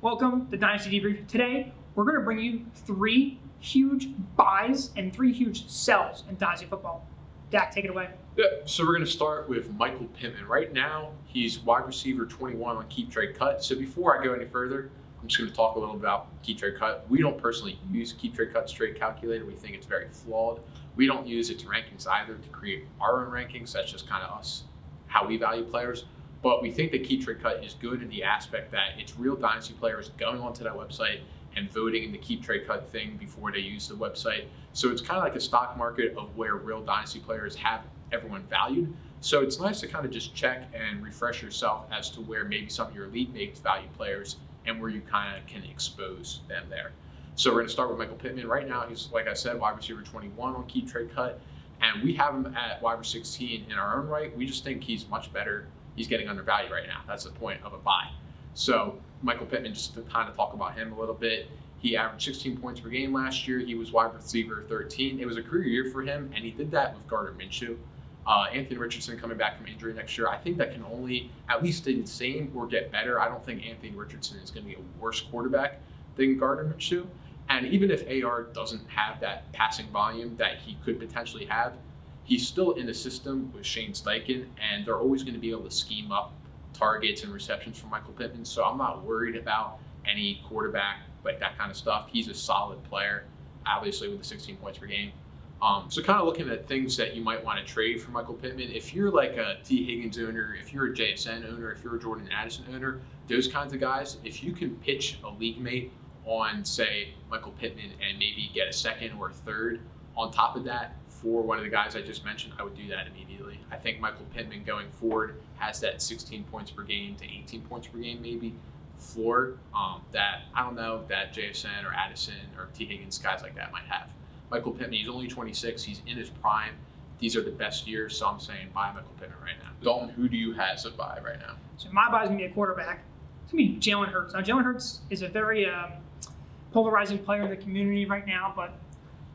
Welcome to Dynasty Debrief. Today, we're going to bring you 3 huge buys and 3 huge sells in Dynasty football. Dak, take it away. Yeah, so we're going to start with Michael Pittman. Right now, he's wide receiver 21 on Keep Trade Cut. So before I go any further, I'm just going to talk a little about Keep Trade Cut. We don't personally use Keep Trade Cut's trade calculator. We think it's very flawed. We don't use its rankings either to create our own rankings. That's just kind of us, how we value players. But we think that Keep Trade Cut is good in the aspect that it's real Dynasty players going onto that website and voting in the Keep Trade Cut thing before they use the website. So it's kind of like a stock market of where real Dynasty players have everyone valued. So it's nice to kind of just check and refresh yourself as to where maybe some of your elite mates value players and where you kind of can expose them there. So we're going to start with Michael Pittman. Right now, he's, like I said, wide receiver 21 on Keep Trade Cut. And we have him at wide receiver 16 in our own right. We just think he's much better. He's getting undervalued right now. That's the point of a buy. So Michael Pittman, just to kind of talk about him a little bit, he averaged 16 points per game last year. He was wide receiver 13. It was a career year for him, and he did that with Gardner Minshew. Anthony Richardson coming back from injury next year. I think that can only at least stay the same or get better. I don't think Anthony Richardson is going to be a worse quarterback than Gardner Minshew. And even if AR doesn't have that passing volume that he could potentially have, he's still in the system with Shane Steichen, and they're always going to be able to scheme up targets and receptions for Michael Pittman. So I'm not worried about any quarterback, like that kind of stuff. He's a solid player, obviously with the 16 points per game. So kind of looking at things that you might want to trade for Michael Pittman. If you're like a T. Higgins owner, if you're a JSN owner, if you're a Jordan Addison owner, those kinds of guys, if you can pitch a league mate on, say, Michael Pittman and maybe get a second or a third on top of that for one of the guys I just mentioned, I would do that immediately. I think Michael Pittman going forward has that 16 points per game to 18 points per game maybe floor that I don't know that JSN or Addison or T. Higgins, guys like that might have. Michael Pittman, he's only 26. He's in his prime. These are the best years, so I'm saying buy Michael Pittman right now. Dalton, who do you have as a buy right now? So my buy is going to be a quarterback. It's going to be Jalen Hurts. Now, Jalen Hurts is a very polarizing player in the community right now, but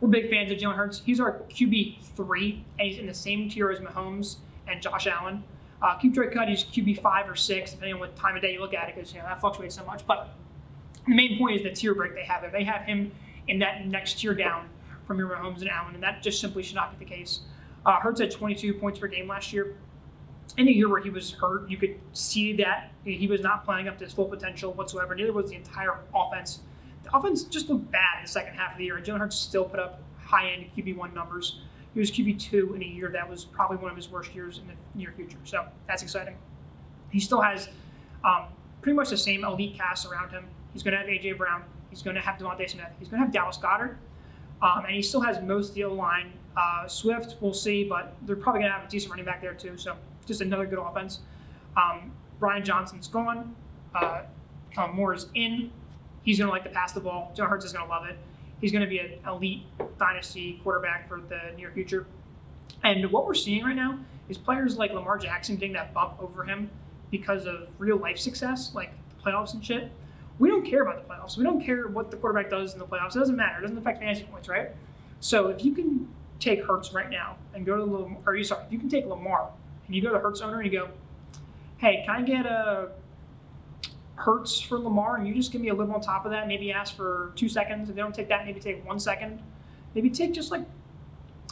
we're big fans of Jalen Hurts. He's our QB3, and he's in the same tier as Mahomes and Josh Allen. Keep Trade Cut, he's QB5 or 6, depending on what time of day you look at it, because that fluctuates so much. But the main point is the tier break they have there. They have him in that next tier down from your Mahomes and Allen, and that just simply should not be the case. Hurts had 22 points per game last year. In a year where he was hurt, you could see that he was not playing up to his full potential whatsoever. Neither was the entire offense. The offense just looked bad in the second half of the year, and Jalen Hurts still put up high-end QB1 numbers. He was QB2 in a year that was probably one of his worst years in the near future, so that's exciting. He still has pretty much the same elite cast around him. He's going to have A.J. Brown. He's going to have Devontae Smith. He's going to have Dallas Goedert. And he still has most of the O-line. Swift, we'll see, but they're probably going to have a decent running back there too, so just another good offense. Brian Johnson's gone. Moore is in. He's going to like to pass the ball. Jalen Hurts is going to love it. He's going to be an elite dynasty quarterback for the near future. And what we're seeing right now is players like Lamar Jackson getting that bump over him because of real life success, like the playoffs and shit. We don't care about the playoffs. We don't care what the quarterback does in the playoffs. It doesn't matter. It doesn't affect fantasy points, right? So if you can take Hurts right now and go to if you can take Lamar and you go to the Hurts owner and you go, hey, can I get a Hurts for Lamar, and you just give me a little on top of that, maybe ask for 2 seconds. If they don't take that, maybe take 1 second. Maybe take just like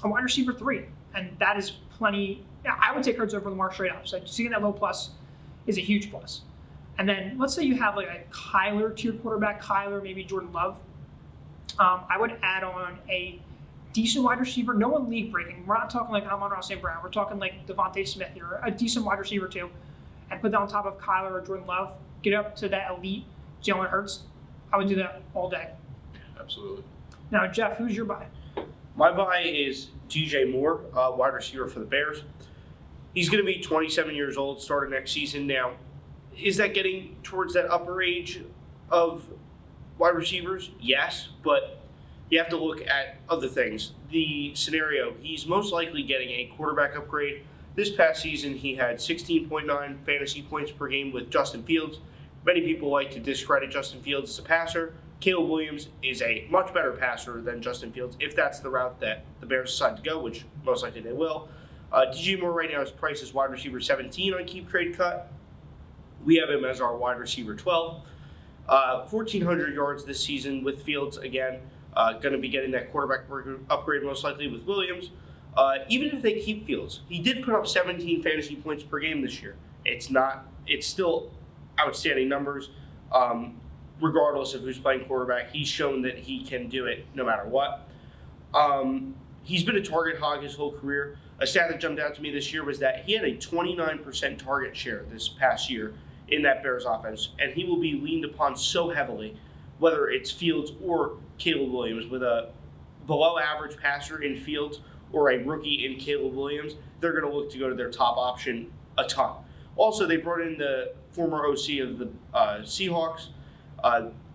a wide receiver 3. And that is plenty. Yeah, I would take Hurts over Lamar straight up. So seeing that low plus is a huge plus. And then let's say you have like a Kyler tier quarterback, Kyler, maybe Jordan Love. I would add on a decent wide receiver, no one league breaking. We're not talking like Amon-Ra St. Brown. We're talking like Devontae Smith here, a decent wide receiver too. And put that on top of Kyler or Jordan Love. Get up to that elite Jalen Hurts. I would do that all day. Absolutely. Now, Jeff, who's your buy? My buy is DJ Moore, wide receiver for the Bears. He's going to be 27 years old, starting next season. Now, is that getting towards that upper age of wide receivers? Yes, but you have to look at other things. The scenario, he's most likely getting a quarterback upgrade. This past season, he had 16.9 fantasy points per game with Justin Fields. Many people like to discredit Justin Fields as a passer. Caleb Williams is a much better passer than Justin Fields, if that's the route that the Bears decide to go, which most likely they will. DJ Moore right now is priced as wide receiver 17 on Keep Trade Cut. We have him as our wide receiver 12. 1,400 yards this season with Fields again. Going to be getting that quarterback upgrade most likely with Williams. Even if they keep Fields, he did put up 17 fantasy points per game this year. It's still outstanding numbers. Regardless of who's playing quarterback, he's shown that he can do it no matter what. He's been a target hog his whole career. A stat that jumped out to me this year was that he had a 29% target share this past year in that Bears offense, and he will be leaned upon so heavily, whether it's Fields or Caleb Williams. With a below-average passer in Fields or a rookie in Caleb Williams, they're going to look to go to their top option a ton. Also, they brought in the former OC of the Seahawks,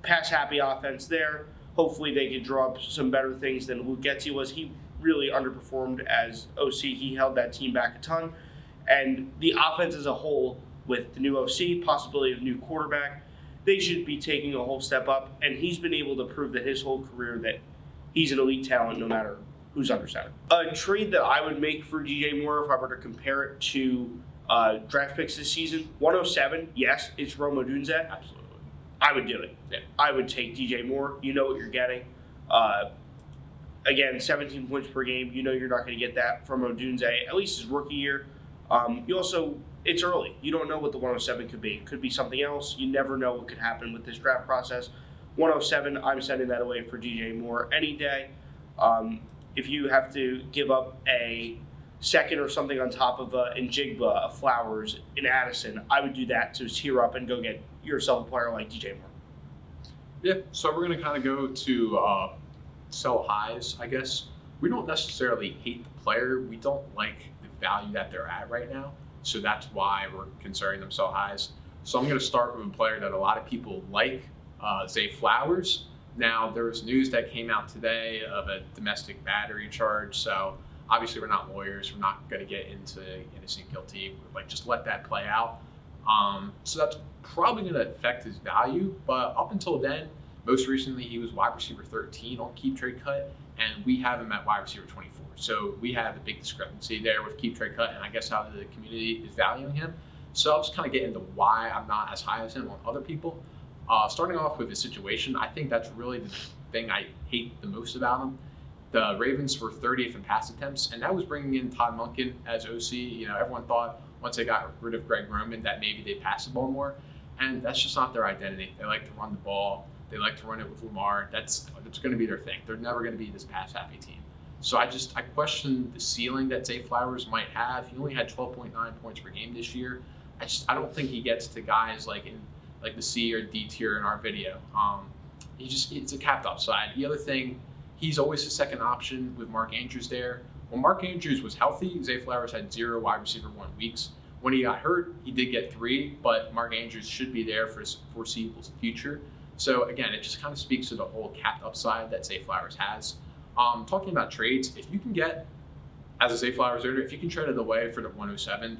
pass-happy offense there. Hopefully they could draw up some better things than Luke Getsy was. He really underperformed as OC. He held that team back a ton. And the offense as a whole, with the new OC, possibility of new quarterback, they should be taking a whole step up. And he's been able to prove that his whole career that he's an elite talent no matter who's under center. A trade that I would make for DJ Moore, if I were to compare it to draft picks this season, 107, yes, it's Rome Odunze. Absolutely. I would do it. Yeah. I would take DJ Moore. You know what you're getting. Again, 17 points per game. You know you're not going to get that from Odunze, at least his rookie year. It's early. You don't know what the 107 could be. It could be something else. You never know what could happen with this draft process. 107, I'm sending that away for DJ Moore any day. If you have to give up a second or something on top of Njigba, a Flowers, an Addison, I would do that to tier up and go get yourself a player like DJ Moore. Yeah, so we're going to kind of go to sell highs, I guess. We don't necessarily hate the player. We don't like the value that they're at right now. So that's why we're considering them sell highs. So I'm going to start with a player that a lot of people like, Zay Flowers. Now, there was news that came out today of a domestic battery charge. So obviously we're not lawyers. We're not going to get into innocent, guilty. Just let that play out. So that's probably going to affect his value. But up until then, most recently he was wide receiver 13 on Keep Trade Cut, and we have him at wide receiver 24. So we have a big discrepancy there with Keep Trade Cut, and I guess how the community is valuing him. So I'll just kind of get into why I'm not as high as him on other people. Starting off with his situation, I think that's really the thing I hate the most about him. The Ravens were 30th in pass attempts, and that was bringing in Todd Monken as OC. Everyone thought once they got rid of Greg Roman that maybe they'd pass the ball more, and that's just not their identity. They like to run the ball. They like to run it with Lamar. That's going to be their thing. They're never going to be this pass-happy team. So I question the ceiling that Zay Flowers might have. He only had 12.9 points per game this year. I don't think he gets to guys like the C or D tier in our video. It's a capped upside. The other thing, he's always the second option with Mark Andrews there. When Mark Andrews was healthy, Zay Flowers had 0 wide receiver 1 weeks. When he got hurt, he did get 3, but Mark Andrews should be there for his foreseeable future. So again, it just kind of speaks to the whole capped upside that Zay Flowers has. Talking about trades, if you can get, as a Zay Flowers owner, if you can trade it away for the 107,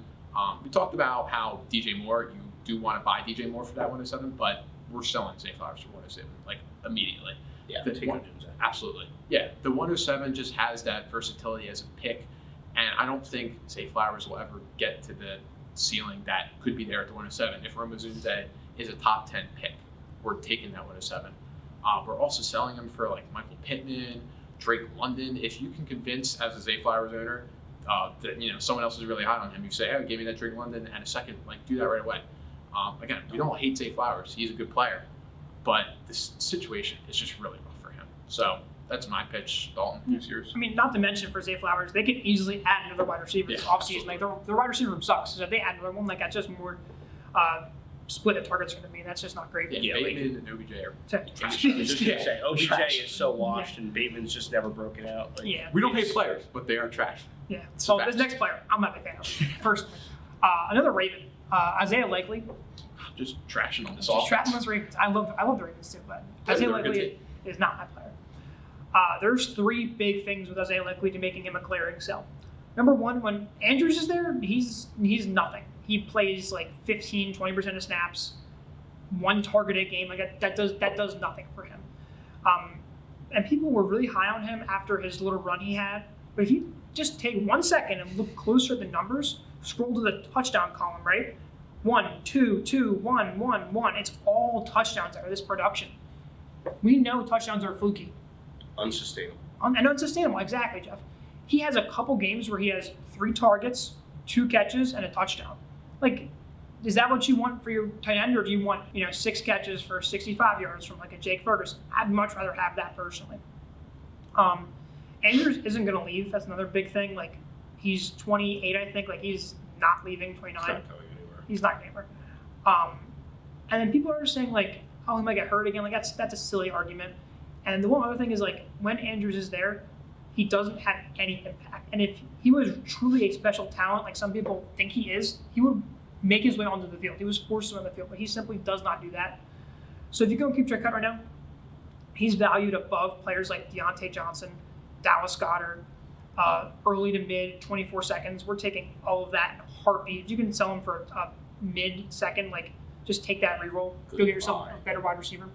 we talked about how DJ Moore, you do want to buy DJ Moore for that 107, but we're selling Zay Flowers for 107, immediately. Yeah, absolutely. Yeah, the 107 just has that versatility as a pick, and I don't think Zay Flowers will ever get to the ceiling that could be there at the 107. If Rome Odunze is a top 10 pick, we're taking that 107. We're also selling him for Michael Pittman, Drake London. If you can convince, as a Zay Flowers owner, that someone else is really hot on him, you say, "Hey, give me that Drake London and a second." Do that right away. Again, we don't hate Zay Flowers. He's a good player, but this situation is just really rough for him. So that's my pitch. Dalton, who's yours? I mean, not to mention for Zay Flowers, they could easily add another wide receiver this offseason. Their wide receiver room sucks. So if they add another one, that's just more split the targets are going to be. That's just not great. Yeah, Bateman and OBJ are I was just going to say, OBJ is so washed, and Bateman's just never broken out. We don't hate players, but they are trash. Yeah. So this next player, I'm not a fan of. Personally, another Raven, Isaiah Likely. Just trashing on this offense. Just trashing those Ravens. I love the Ravens too, but Isaiah Likely is not my player. There's 3 big things with Isaiah Likely to making him a clearing sell. Number one, when Andrews is there, he's nothing. He plays 15, 20% of snaps, 1 target a game. That does nothing for him. And people were really high on him after his little run he had. But if you just take 1 second and look closer at the numbers, scroll to the touchdown column, right? 1, 2, 2, 1, 1, 1. It's all touchdowns out of this production. We know touchdowns are fluky. Unsustainable. And unsustainable, exactly, Jeff. He has a couple games where he has 3 targets, 2 catches, and a touchdown. Like, is that what you want for your tight end, or do you want 6 catches for 65 yards from like a Jake Ferguson? I'd much rather have that personally. Andrews isn't going to leave. That's another big thing. Like, he's 28, I think. Like, he's not leaving. 29. He's not going anywhere. He's not going anywhere. And then people are saying like, oh, he might get hurt again. Like, that's a silly argument. And the one other thing is like, when Andrews is there, he doesn't have any impact. And if he was truly a special talent, like some people think he is, he would make his way onto the field. He was forced to on the field, but he simply does not do that. So if you go and keep Trey Cut right now, he's valued above players like Deontay Johnson, Dallas Goedert, early to mid, 24 seconds. We're taking all of that in a heartbeat. You can sell him for a mid-second, like just take that reroll. Go get yourself a better wide receiver.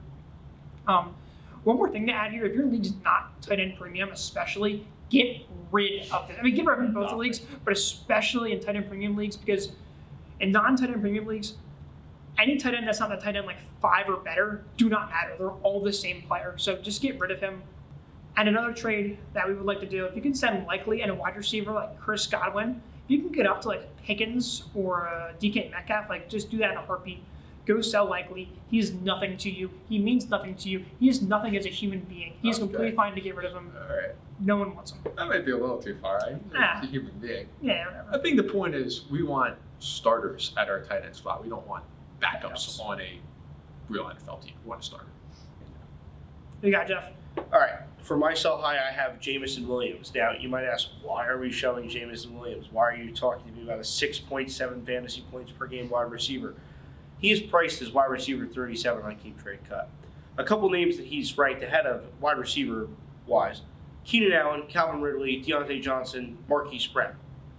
One more thing to add here, if your league's not tight end premium, especially, get rid of it. I mean, get rid of it in both the leagues, but especially in tight end premium leagues, because in non-tight end premium leagues, any tight end that's not the tight end like 5 or better do not matter. They're all the same player. So just get rid of him. And another trade that we would like to do, if you can send Likely and a wide receiver like Chris Godwin, if you can get up to like Pickens or DK Metcalf, like just do that in a heartbeat. Go sell Likely. He is nothing to you. He means nothing to you. He is nothing as a human being. He's completely fine to get rid of him. All right. No one wants him. That might be a little too far. He's a human being. Yeah, whatever. I think the point is we want starters at our tight end spot. We don't want backups on a real NFL team. We want a starter. What you got, Jeff? All right. For my sell high, I have Jameson Williams. Now, you might ask, why are we showing Jameson Williams? Why are you talking to me about a 6.7 fantasy points per game wide receiver? He is priced as wide receiver 37 on Keep Trade Cut. A couple names that he's ranked ahead of wide receiver wise: Keenan Allen, Calvin Ridley, Deontay Johnson, Marquise Brown.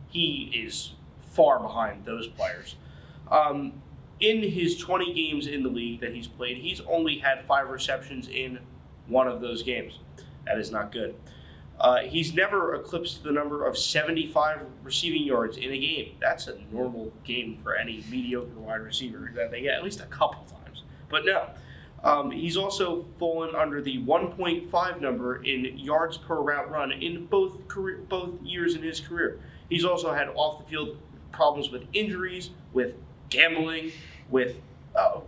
He is far behind those players. In his 20 games in the league that he's played, he's only had 5 receptions in one of those games. That is not good. He's never eclipsed the number of 75 receiving yards in a game. That's a normal game for any mediocre wide receiver that they get at least a couple times. But no. He's also fallen under the 1.5 number in yards per route run in both years in his career. He's also had off-the-field problems with injuries, with gambling, with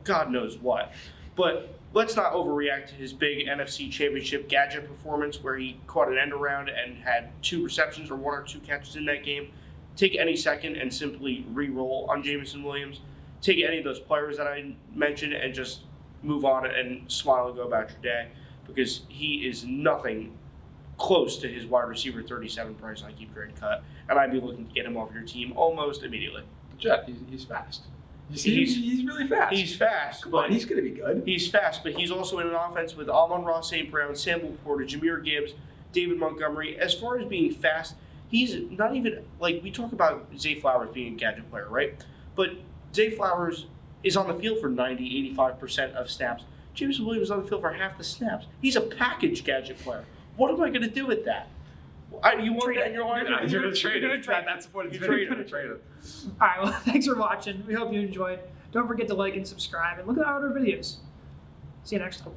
God knows what. But let's not overreact to his big NFC Championship gadget performance where he caught an end around and had 2 receptions or 1 or 2 catches in that game. Take any second and simply re-roll on Jameson Williams. Take any of those players that I mentioned and just move on and smile and go about your day, because he is nothing close to his wide receiver 37 price on Keep Trade Cut, and I'd be looking to get him off your team almost immediately. Jeff, he's fast. He's really fast. He's fast. Come on, he's going to be good. He's fast, but he's also in an offense with Amon-Ra St. Brown, Samuel Porter, Jahmyr Gibbs, David Montgomery. As far as being fast, he's not even, like, we talk about Zay Flowers being a gadget player, right? But Zay Flowers is on the field for 90-85% of snaps. Jameson Williams is on the field for half the snaps. He's a package gadget player. What am I going to do with that? You want that in your lineup? You're going to trade him. That's what it's going to trade him. All right, well, thanks for watching. We hope you enjoyed. Don't forget to like and subscribe, and look at our other videos. See you next time.